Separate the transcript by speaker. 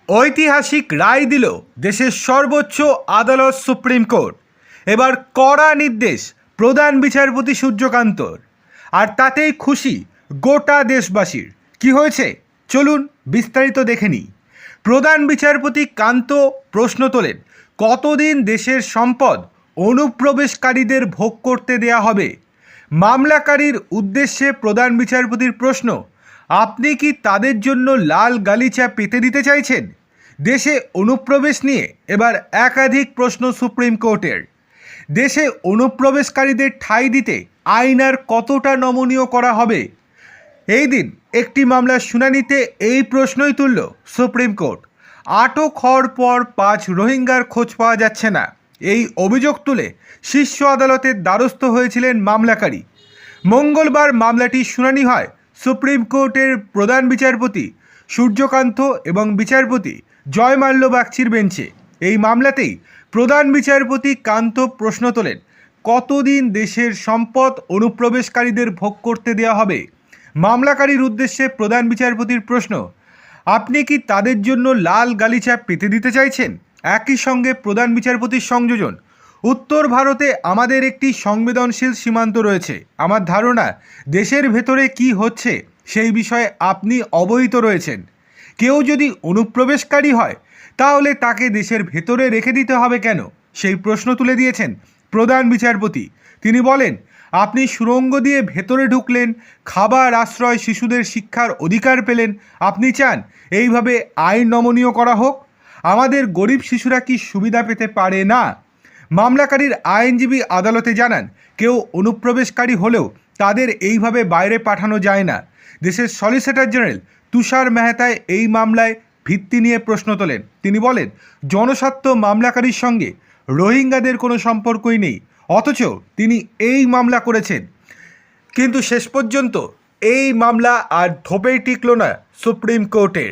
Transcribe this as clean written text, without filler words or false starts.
Speaker 1: ঐতিহাসিক রায় দিল দেশের সর্বোচ্চ আদালত সুপ্রিম কোর্ট। এবার কড়া নির্দেশ প্রধান বিচারপতি সূর্যকান্তর, আর তাতেই খুশি গোটা দেশবাসীর। কি হয়েছে চলুন বিস্তারিত দেখে নিই। প্রধান বিচারপতি কান্ত প্রশ্ন তোলেন, কতদিন দেশের সম্পদ অনুপ্রবেশকারীদের ভোগ করতে দেয়া হবে? মামলাকারীর উদ্দেশ্যে প্রধান বিচারপতির প্রশ্ন, আপনি কি তাদের জন্য লাল গালিচা পেতে দিতে চাইছেন? দেশে অনুপ্রবেশ নিয়ে এবার একাধিক প্রশ্ন সুপ্রিম কোর্টের। দেশে অনুপ্রবেশকারীদের ঠাঁই দিতে আইন আর কতটা নমনীয় করা হবে? এই দিন একটি মামলার শুনানিতে এই প্রশ্নই তুলল সুপ্রিম কোর্ট। আটক হওয়ার পর 5 রোহিঙ্গার খোঁজ পাওয়া যাচ্ছে না, এই অভিযোগ তুলে শীর্ষ আদালতের দ্বারস্থ হয়েছিলেন মামলাকারী। মঙ্গলবার মামলাটি শুনানি হয় সুপ্রিম কোর্টের প্রধান বিচারপতি সূর্যকান্ত এবং বিচারপতি জয়মাল্য বাগচির বেঞ্চে। এই মামলাতেই প্রধান বিচারপতি কান্ত প্রশ্ন তোলেন, কতদিন দেশের সম্পদ অনুপ্রবেশকারীদের ভোগ করতে দেওয়া হবে? মামলাকারীর উদ্দেশ্যে প্রধান বিচারপতির প্রশ্ন, আপনি কি তাদের জন্য লাল গালিচা পেতে দিতে চাইছেন? একই সঙ্গে প্রধান বিচারপতির সংযোজন, উত্তর ভারতে আমাদের একটি সংবেদনশীল সীমান্ত রয়েছে। আমার ধারণা দেশের ভেতরে কি হচ্ছে সেই বিষয়ে আপনি অবহিত রয়েছেন। কেউ যদি অনুপ্রবেশকারী হয় তাহলে তাকে দেশের ভেতরে রেখে দিতে হবে কেন? সেই প্রশ্ন তুলে দিয়েছেন প্রধান বিচারপতি। তিনি বলেন, আপনি সুড়ঙ্গ দিয়ে ভেতরে ঢুকলেন, খাবার, আশ্রয়, শিশুদের শিক্ষার অধিকার পেলেন, আপনি চান এইভাবে আইন নমনীয় করা হোক? আমাদের গরিব শিশুরা কি সুবিধা পেতে পারে না? মামলাকারীর আইনজীবী আদালতে জানান, কেউ অনুপ্রবেশকারী হলেও তাদের এইভাবে বাইরে পাঠানো যায় না। দেশের সলিসিটর জেনারেল তুষার মেহতায় এই মামলায় ভিত্তি নিয়ে প্রশ্ন তোলেন। তিনি বলেন, জনস্বার্থ মামলাকারীর সঙ্গে রোহিঙ্গাদের কোনো সম্পর্কই নেই, অথচ তিনি এই মামলা করেছেন। কিন্তু শেষ পর্যন্ত এই মামলা আর ধোপেই টিকল না সুপ্রিম কোর্টে।